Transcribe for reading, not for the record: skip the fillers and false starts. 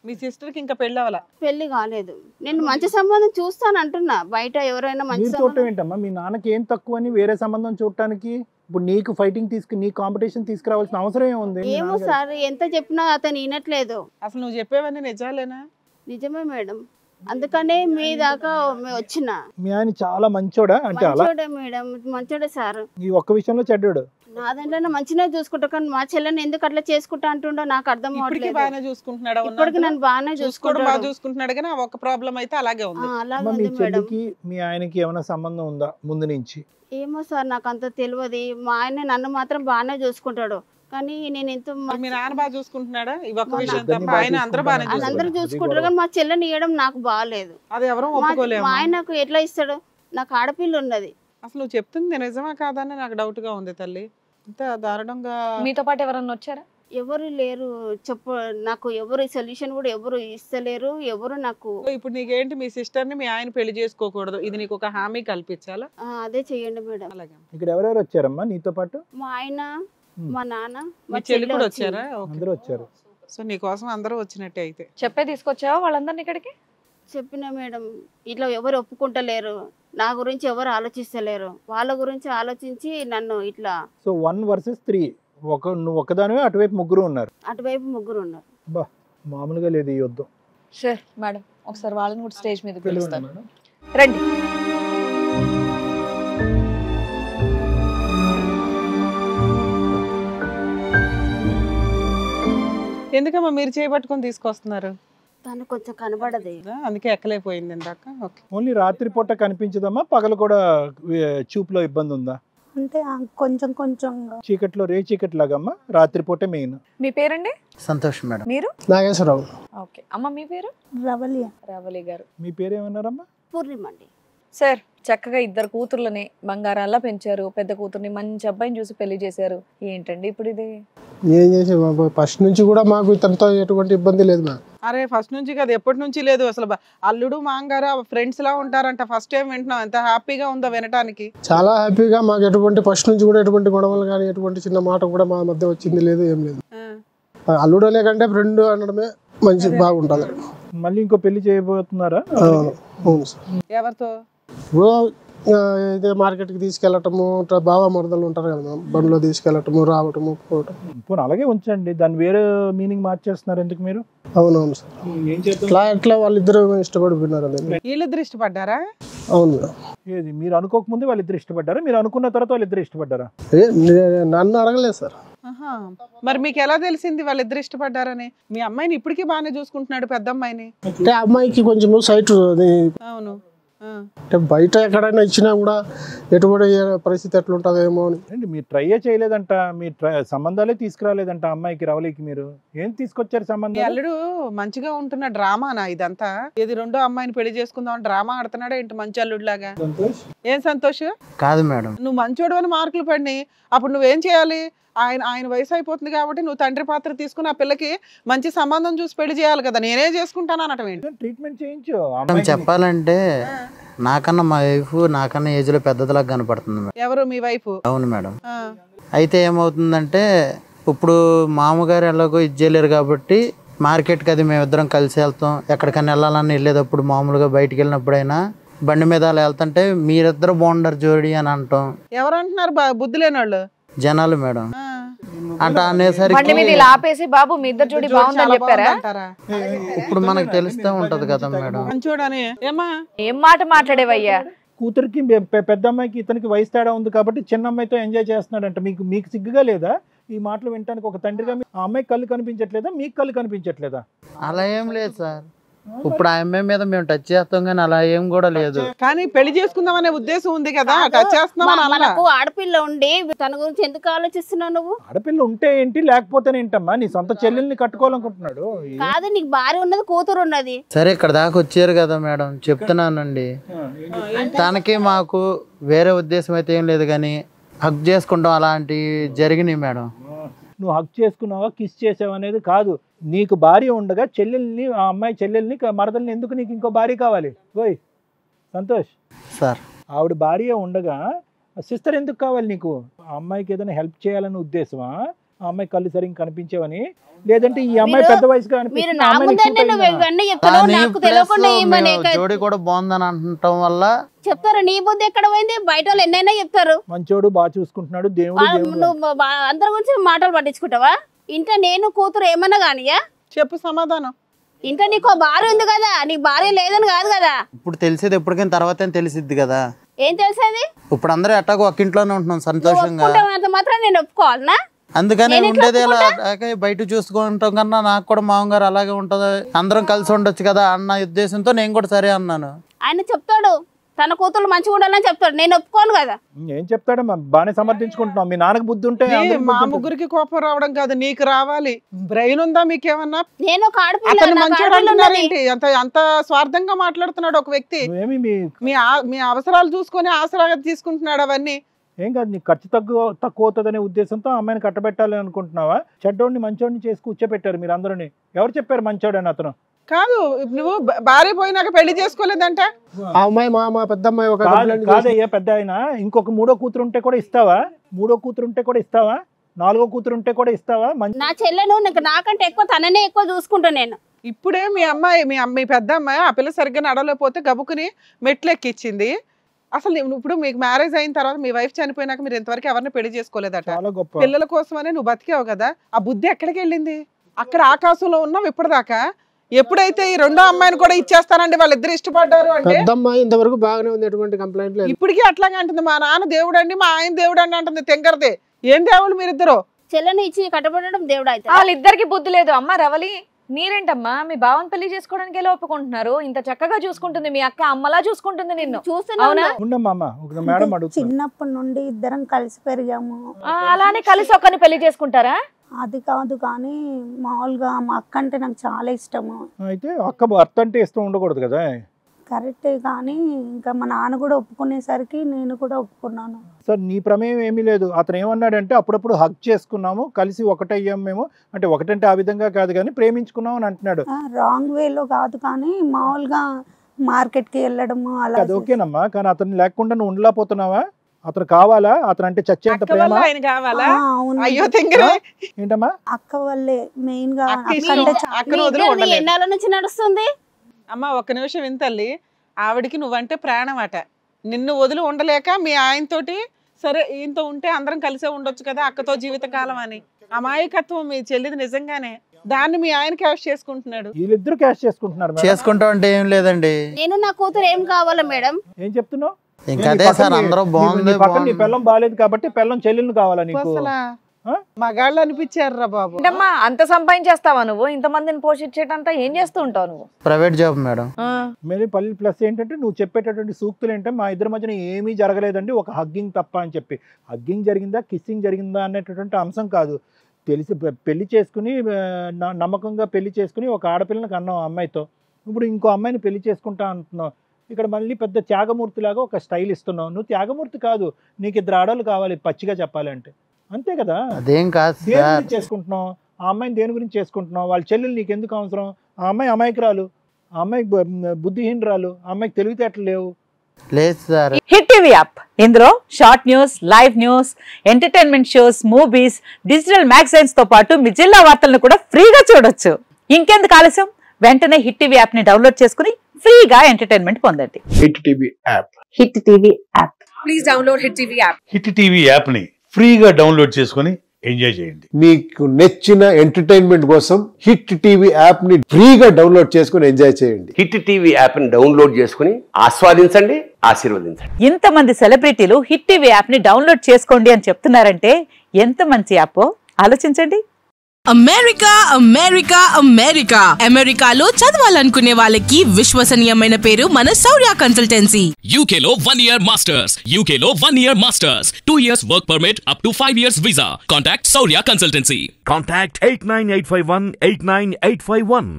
మీ sister కి ఇంకా పెళ్లి అవ్వాల? పెళ్లి కాలేదు. నేను మంచి సంబంధం చూస్తాను అంటున్నా. బయట ఎవరైనా మంచి మీరు చూడటం ఏంటమ్మా? మీ నాన్నకి ఏం తక్కువ అని వేరే సంబంధం చూడటానికి ఇప్పుడు నీకు ఫైటింగ్ నీ కాంపిటీషన్ తీసుకురావాల్సిన అవసరం ఏముంది? ఏమో సార్, ఎంత చెప్పినా అతను వినట్లేదు. అసలు నువ్వు చెప్పేవన్నీ నిజాలేనా? నిజమే మేడం, అందుకనే మీ దాకా వచ్చిన. మీ ఆయన చాలా మంచోడా? అంటే అలా మంచోడే మేడం, మంచోడే సార్. ఈ ఒక్క విషయంలో చెడ్డాడు. నా దాంట్లో మంచిగా చూసుకుంటా, కానీ మా చెల్లెని ఎందుకు అట్లా చేసుకుంటా అంటుండో నాకు అర్థం ఇప్పటికి అవ్వట్లేదు. బాగానే చూసుకుంటున్నాడా? ఇప్పటికి నన్ను బాగానే చూసుకోవడం బాగా చూసుకుంటాడు. చూసుకుంటున్నాడు కానీ ఆ ఒక్క ప్రాబ్లం అయితే అలాగే ఉంది. అలాగే అమ్మ, మీ ఉంది మేడం. చెల్లికి మీ ఆయనకి ఏమైనా సంబంధం ఉందా ముందు నుంచి? ఏమో సార్, నాకు అంత తెలియదు. మా ఆయన నన్ను మాత్రం బాగానే చూసుకుంటాడు, కానీ నేను ఎంత మరి మీ నాన్న బాగా చూసుకుంటున్నాడా? ఈ ఒక్క మా విషయం ఇద్దరిని తప్ప బాగా ఆయన అందరూ బాగానే చూసుకుంటాడు. అందరూ చూసుకుంటారు. చూసుకుంటారు, కానీ మా చెల్లెని ఇవ్వడం నాకు బాగాలేదు. అది ఎవరూ మా ఒప్పుకోలేము. ఆయనకు ఎట్లా ఇస్తాడు? నాకు ఆడపిల్ల ఉన్నది. అసలు నువ్వు చెప్తుంది నిజమా కాదని నాకు డౌట్ గా ఉంది తల్లి. ఇంత దారుణంగా. మీతో పాటు ఎవరన్నా వచ్చారా? ఎవరు లేరు చెప్పు, నాకు ఎవరు సొల్యూషన్ కూడా ఎవరు ఇస్తలేరు. ఎవరు నాకు ఇప్పుడు నీకేంటి, మీ సిస్టర్ ని మీ ఆయన పెళ్లి చేసుకోకూడదు, ఇది నీకు ఒక హామీ కల్పించాలా? అదే చెయ్యండి మేడం. అలాగే. ఇక్కడ ఎవరెవరు వచ్చారమ్మా నీతో పాటు? మా ఆయన, మా నాన్న, మీ మా చెల్లి చెల్లి కూడా వచ్చింది. వచ్చారా? ఓకే. అందరూ వచ్చారు. సో నీకోసం అందరూ వచ్చినట్టే అయితే. చెప్పే తీసుకొచ్చావా వాళ్ళందరినీ ఇక్కడికి? చెప్పిన మేడం, ఇట్లా ఎవరు ఒప్పుకుంటలేరు, నా గురించి ఎవరు ఆలోచిస్తలేరు. వాళ్ళ గురించి ఆలోచించి నన్ను ఇట్లా. సో 1 versus 3, నువ్వు ఒక్కదానివే, అటువైపు ముగ్గురు ఉన్నారు. అటువైపు ముగ్గురు ఉన్నారు. బా, మామూలుగా లేదు ఈ యుద్ధం. సార్ మేడం, ఒకసారి వాళ్ళని కూడా స్టేజ్ మీద పిలవండి పిలుస్తాను. మేడం. రండి. ఎందుకమ్మా మీరు చేయబట్టుకొని తీసుకొస్తున్నారు? తను కొంచెం కనబడదు. అందుకే ఎక్కలేకపోయింది ఇందాక. ఓకే. ఓన్లీ రాత్రి పూట కనిపించదమ్మా, పగలు కూడా చూపులో ఇబ్బంది ఉందా? అంటే కొంచెం కొంచెం చీకట్లో చీకటి లాగమ్మా, రాత్రి పూట మెయిన్. మీ పేరండి? సంతోష్ మేడం. మీరు? నాగేశ్వరరావు. ఓకే. అమ్మ మీ పేరు? రవలి. రావలి గారు. మీ పేరేమన్నారమ్మా? పూర్ణిమ అండి. సార్, చక్కగా 2 కూతుర్లని బంగారాల్లా పెంచారు. పెద్ద కూతుర్ని మంచి అబ్బాయిని చూసి పెళ్లి చేశారు. ఏంటండి ఇప్పుడు ఇది? ఏం చేసే బాబు, ఫస్ట్ నుంచి కూడా మాకు ఇతనితో ఎటువంటి ఇబ్బంది లేదు మేడం. అరే ఫస్ట్ నుంచి కాదు, ఎప్పటి నుంచి లేదు అసలు. అల్లుడు మాంగారు ఫ్రెండ్స్ లా ఉంటారంట. ఫస్ట్ టైం వింటున్నాం. ఎంత హ్యాపీగా ఉందో వినటానికి. చాలా హ్యాపీగా, మాకు ఎటువంటి ఫస్ట్ నుంచి కూడా ఎటువంటి గొడవలు కానీ ఎటువంటి చిన్న మాట కూడా మా మధ్య వచ్చింది లేదు, ఏం లేదు. అల్లుడు అనే కంటే ఫ్రెండ్ అనడమే మంచి బాగుంటుంది. మళ్ళీ ఇంకో పెళ్లి చేయబోతున్నారా? అవును సార్. ఎవరితో? ఇదే మార్కెట్కి తీసుకెళ్ళటము, బావ మరదలు ఉంటారు కదా మేడం, బండిలో తీసుకెళ్ళటము, రావటము, పోవటం. పోనీ అలాగే ఉంచండి, దాన్ని వేరే మీనింగ్ మార్చేస్తున్నారు ఎందుకు మీరు? అవునవును సార్. ఏం చేస్తారు? ఇట్లా వాళ్ళిద్దరు ఇష్టపడిపోయినారు అదే. వీళ్ళిద్దరు ఇష్టపడ్డారా? అవును మేడం. ఏది మీరు అనుకోకముందే వాళ్ళిద్దరు ఇష్టపడ్డారా? మీరు అనుకున్న తర్వాత వాళ్ళిద్దరు ఇష్టపడ్డారా? నన్ను అడగలేదు సార్. మరి మీకు ఎలా తెలిసింది వాళ్ళిద్దరు ఇష్టపడ్డారని? మీ అమ్మాయిని ఇప్పటికీ బాగానే చూసుకుంటున్నాడు, పెద్ద అమ్మాయిని. అంటే అమ్మాయికి కొంచెం సైట్. అవును. అంటే బయట ఎక్కడైనా ఇచ్చినా కూడా ఎటువంటి పరిస్థితి ఎట్లుంటుందేమో అని. మీరు ట్రైయే చేయలేదంట, మీ సంబంధాలే తీసుకురాలేదంట అమ్మాయికి, రవలికి. మీరు ఏం తీసుకొచ్చారు మీ సంబంధం? అల్లుడు మంచిగా ఉంటున్న డ్రామానా ఇదంతా? ఇది రెండో అమ్మాయిని పెళ్లి చేసుకుందాం డ్రామా ఆడుతున్నాడా ఏంటి మంచి అల్లుడు లాగా? ఏం సంతోష్? కాదు మేడం. నువ్వు మంచోడు అని మార్కులు పడినాయి, అప్పుడు నువ్వేం చేయాలి? ఆయన వయసు అయిపోతుంది కాబట్టి నువ్వు తండ్రి పాత్ర తీసుకుని ఆ పిల్లకి మంచి సంబంధం చూసి పెళ్లి చేయాలి కదా. నేనే చేసుకుంటాను అనటం ఏంటి? ట్రీట్మెంట్ చేయించు. మేడం చెప్పాలంటే నాకన్నా మా వైఫ్ నాకన్నా ఏజ్ లో పెద్దదిలాగా కనపడుతుంది మేడం. ఎవరు మీ వైఫ్? అవును మేడం. అయితే ఏమవుతుందంటే ఇప్పుడు మామగారు ఎలాగో ఇది చేయలేరు కాబట్టి మార్కెట్కి అది మేమిద్దరం కలిసి వెళ్తాం. ఎక్కడికైనా వెళ్ళాలని వెళ్ళేటప్పుడు మామూలుగా బయటికి వెళ్ళినప్పుడైనా బండి మీద అలా వెళ్తుంటే మీరిద్దరు బాగుండరు జోడి అని అంటాం. ఎవరు అంటున్నారు? బుద్ధి లేని వాళ్ళు జనాలు మేడం. అంటే అనేసరికి బండి మీద ఇలా ఆపేసి బాబు మీ ఇద్దరు జోడి బాగుందని చెప్పారా? ఇప్పుడు మనకు తెలుస్తూ ఉంటది కదా మేడం. మంచోడని ఏమా ఏం మాట మాట్లాడేవయ్యా? కూతురికి పెద్ద అమ్మాయికి ఇతనికి వయసు తేడా ఉంది కాబట్టి చిన్న అమ్మాయితో ఎంజాయ్ చేస్తున్నాడంట. మీకు సిగ్గుగా లేదా ఈ మాటలు వినటానికి? ఒక తండ్రిగా ఆ అమ్మాయికి కళ్ళు కనిపించట్లేదా, మీకు కళ్ళు కనిపించట్లేదా? అలా ఏం లేదు సార్. ఇప్పుడు ఆ అమ్మాయి మీద మేము టచ్ చేస్తాం కానీ అలా ఏం కూడా లేదు. కానీ పెళ్లి చేసుకుందాం అనే ఉద్దేశం ఉంది కదా, టచ్ చేస్తున్నాం. మనకు ఆడపిల్ల ఉండి తన గురించి ఎందుకు ఆలోచిస్తున్నావు నువ్వు? ఆడపిల్ల ఉంటే ఏంటి, లేకపోతే ఏంటమ్మా? నీ సొంత చెల్లెల్ని కట్టుకోవాలనుకుంటున్నాడు. కాదు, నీకు భార్య ఉన్నది, కూతురు ఉన్నది. సరే ఇక్కడ దాకా వచ్చారు కదా మేడం, చెప్తున్నానండి. తనకి మాకు వేరే ఉద్దేశం అయితే ఏం లేదు కానీ హక్ చేసుకుంటాం అలాంటివి జరిగినాయి మేడం. నువ్వు హక్ చేసుకున్నావా, కిస్ చేసావా అనేది కాదు. నీకు భార్య ఉండగా చెల్లెల్ని, ఆ అమ్మాయి చెల్లెల్ని, మరదల్ని ఎందుకు నీకు ఇంకో భార్య కావాలి? ఓయ్ సంతోష్ సార్, ఆవిడ భార్య ఉండగా సిస్టర్ ఎందుకు కావాలి నీకు? ఆ అమ్మాయికి ఏదైనా హెల్ప్ చేయాలని ఉద్దేశమా, ఆ అమ్మాయి కళ్ళు సరిగ్గా కనిపించేవని, లేదంటే ఈ అమ్మాయి పెద్ద వయసుగా మీరు నా ముందంటే నువ్వు ఇవన్నీ చెప్తావు, నాకు తెలియకుండా ఏమని జోడి కూడా బాగుందని అంటం వల్ల చెప్తారు. నీ బుద్ధి ఎక్కడ పోయింది? బయట వాళ్ళు ఎన్నైనా చెప్తారు. మంచోడు, బాగా చూసుకుంటున్నాడు దేవుడు. నువ్వు అందరి గురించి మాటలు పట్టించుకుంటావా? ఇంట్లో నేను కూతురు ఏమన్నా కానియా? చెప్పు సమాధానం. ఇంట్లో నీకు భార్య ఉంది కదా, నీకు భార్య లేదని కాదు కదా. ఇప్పుడు తెలిసేది ఎప్పటికైనా తర్వాత తెలిసిద్ది కదా. ఏం తెలిసేది? ఇప్పుడు అందరూ ఎట్టాగో ఒక్క ఇంట్లోనే ఉంటున్నాం సంతోషంగా, మాత్రం నేను ఒప్పుకోవాలనా? అందుకని ఉండేది ఇలా బయట చూసుకుంటాం కన్నా నాకు కూడా మామగారు అలాగే ఉంటది, అందరం కలిసి ఉండొచ్చు కదా అన్న ఉద్దేశంతో నేను కూడా సరే అన్నాను. ఆయన చెప్తాడు తన కూతురు మంచిగా ఉండాలని చెప్తాడు, నేను ఒప్పుకోను కదా. ఏం చెప్తాడమ్మా, బాగానే సమర్థించుకుంటున్నాం. మీ నాన్నకు బుద్ధి ఉంటే మా ముగ్గురికి కోపం రావడం కాదు, నీకు రావాలి. బ్రెయిన్ ఉందా మీకేమన్నా? నేను ఒక అతను మంచోడు అంటున్నారేంటి? అంత స్వార్థంగా మాట్లాడుతున్నాడు ఒక వ్యక్తి. మీ అవసరాలు చూసుకొని ఆసరాగా తీసుకుంటున్నాడు అవన్నీ. ఏం కాదు, నీకు ఖర్చు తక్కువ అవుతుందనే ఉద్దేశంతో అమ్మాయిని కట్టబెట్టాలి అనుకుంటున్నావా? చెడ్డోడిని మంచోడిని చేసి కూర్చోబెట్టారు మీరు అందరూ. ఎవరు చెప్పారు మంచోడని? అతను కాదు, నువ్వు భార్య పోయినాక పెళ్లి చేసుకోలేదంట. ఆ అమ్మాయి మా పెద్ద అమ్మాయి ఒక కాదయ్యా, పెద్ద ఆయన ఇంకొక మూడో కూతురు ఉంటే కూడా ఇస్తావా? మూడో కూతురు ఉంటే కూడా ఇస్తావా? నాలుగో కూతురు ఉంటే కూడా ఇస్తావా? నా చెల్లెను నాకంటే ఎక్కువ తననే ఎక్కువ చూసుకుంటా నేను. ఇప్పుడే మీ పెద్ద అమ్మాయి ఆ పిల్ల సరిగ్గా నడవలేకపోతే గబుకుని మెట్లు ఎక్కిచ్చింది. అసలు ఇప్పుడు మీకు మ్యారేజ్ అయిన తర్వాత మీ వైఫ్ చనిపోయినాక మీరు ఇంతవరకు ఎవరిని పెళ్లి చేసుకోలేదట. పిల్లల కోసమనే నువ్వు బతికావు కదా, ఆ బుద్ధి ఎక్కడికి వెళ్ళింది? అక్కడ ఆకాశంలో ఉన్నావు ఇప్పటిదాకా. ఎప్పుడైతే ఈ రెండో అమ్మాయిని కూడా ఇచ్చేస్తానండి వాళ్ళిద్దరు ఇష్టపడ్డారు అంటే, పెద్ద అమ్మాయి ఇంతవరకు బాగానే ఉంది, ఎటువంటి కంప్లైంట్ లేదు. ఇప్పటికీ అట్లాగే అంటుంది. మా నాన్న దేవుడు అండి, మా ఆయన దేవుడు అండి అంటుంది. తెంగరదే ఏం దేవుడు మీరిద్దరు? చెల్లెని ఇచ్చి కట్టబడడం దేవుడు అయితే. వాళ్ళిద్దరికి బుద్ధి లేదు. అమ్మ రవలి, మీరేంటమ్మా మీ బావని పెళ్లి చేసుకోవడానికి ఎలా ఒప్పుకుంటున్నారు? ఇంత చక్కగా చూసుకుంటుంది మీ అక్క, అమ్మలా చూసుకుంటుంది నిన్ను. చిన్నప్పటి నుండి ఇద్దరం కలిసి పెరిగాము. అలానే కలిసి ఒకరిని పెళ్లి చేసుకుంటారా? అది కాదు, కానీ మామూలుగా మా అక్క అంటే నాకు చాలా ఇష్టము. అయితే అక్క భర్త అంటే ఇష్టం ఉండకూడదు కదా? కరెక్టే, కానీ ఇంకా మా నాన్న కూడా ఒప్పుకునేసరికి నేను కూడా ఒప్పుకున్నాను. సార్ నీ ప్రమేయం ఏమీ లేదు. అతను ఏమన్నాడంటే అప్పుడప్పుడు హక్ చేసుకున్నాము, కలిసి ఒకటయ్యాము మేము, అంటే ఒకటంటే ఆ విధంగా కాదు కానీ ప్రేమించుకున్నాం అని అంటున్నాడు. రాంగ్ వేలో కాదు, కానీ మామూలుగా మార్కెట్కి వెళ్ళడము అలా. అది ఓకేనమ్మా, కానీ అతను లేకుండా నువ్వు ఉండలేకపోతున్నావా? అతను కావాలా? అతను అంటే చచ్చేంత ప్రేమ? ఏంటమ్మా? అక్క వల్లే మెయిన్ గా. ఎన్నాళ్ళ నుంచి నడుస్తుంది అమ్మ? ఒక్క నిమిషం వింతల్లి, ఆవిడికి నువ్వంటే ప్రాణం అట. నిన్ను వదిలి ఉండలేక మీ ఆయనతోటి సరే ఈయనతో ఉంటే అందరం కలిసే ఉండొచ్చు కదా అక్కతో జీవితకాలం అని. అమాయకత్వం మీ చెల్లిది నిజంగానే. దాన్ని మీ ఆయన క్యాష్ చేసుకుంటున్నాడు. వీళ్ళిద్దరు క్యాష్ చేసుకుంటున్నారు. చేసుకుంటాం అంటే ఏం లేదండి. నేను నా కూతురు ఏం కావాలా మేడం? ఏం చెప్తున్నావు? ఇంకా అదే సార్, అందరూ బాగుంది. నీ పిల్లం బాగాలేదు కాబట్టి పిల్లం చెల్లెలు కావాలా నీకు? మగాళ్ళు అనిపించారా బాబు? అంత సంపాదించేస్తావా నువ్వు? ఇంతమందిని పోషించేటంతా ఏం చేస్తూ ఉంటావు నువ్వు? Private job madam. మరి పల్లి ప్లస్ ఏంటంటే నువ్వు చెప్పేటటువంటి సూక్తులు ఏంటంటే మా ఇద్దరి మధ్యన ఏమీ జరగలేదండి, ఒక హగ్గింగ్ తప్ప అని చెప్పి. హగ్గింగ్ జరిగిందా, కిస్సింగ్ జరిగిందా అనేటటువంటి అంశం కాదు. తెలిసి పెళ్లి చేసుకుని నమ్మకంగా పెళ్లి చేసుకుని ఒక ఆడపిల్లని కన్నావు అమ్మాయితో. ఇప్పుడు ఇంకో అమ్మాయిని పెళ్లి చేసుకుంటా అంటున్నావు. ఇక్కడ మళ్ళీ పెద్ద త్యాగమూర్తి లాగా ఒక స్టైల్ ఇస్తున్నావు. నువ్వు త్యాగమూర్తి కాదు, నీకు ఇద్దరు ఆడవాళ్ళు కావాలి పచ్చిగా చెప్పాలంటే, అంతే కదా? అదేం కాదు. దేని గురించి చేసుకుంటున్నావు ఆ అమ్మాయిని? దేని గురించి చేసుకుంటున్నావు? వాళ్ళ చెల్లెలు నీకు ఎందుకు అవసరం? ఆ అమ్మాయి అమాయకురాలు, ఆ అమ్మాయి బుద్ధిహీనరాలు, ఆ అమ్మాయికి తెలివితేటలు లేవు. లేదు సార్. హిట్ టీవీ యాప్, ఇందులో short news, live news, entertainment shows, movies, digital magazines తో పాటు మీ జిల్లా వార్తలను కూడా ఫ్రీగా చూడొచ్చు. ఇంకెందుకు ఆలస్యం, వెంటనే హిట్ టీవీ యాప్ ని డౌన్లోడ్ చేసుకుని ఫ్రీగా ఎంటర్టైన్మెంట్ పొందండి. Hit TV app. Hit TV app. Please download hit TV app. Hit TV app ని ఫ్రీగా డౌన్లోడ్ చేసుకుని ఎంజాయ్ చేయండి. మీకు నచ్చిన ఎంటర్టైన్మెంట్ కోసం హిట్ టీవీ యాప్ ని ఫ్రీగా డౌన్లోడ్ చేసుకుని ఎంజాయ్ చేయండి. హిట్ టీవీ యాప్ ని డౌన్లోడ్ చేసుకుని ఆస్వాదించండి, ఆశీర్వదించండి. ఇంతమంది సెలబ్రిటీలు హిట్ టీవీ యాప్ ని డౌన్లోడ్ చేసుకోండి అని చెప్తున్నారంటే ఎంత మంచి యాప్ ఆలోచించండి. అమెరికా అమెరికా అమెరికా అమెరికాలో చదవాలనుకునే వాళ్ళకి విశ్వసనీయమైన పేరు మన శౌర్య కన్సల్టెన్సీ. యూకేలో 1 year మాస్టర్స్. యూకేలో 1 year masters. 2 years work permit up to 5 years visa. Contact Shaurya consultancy. Contact 89851 89851.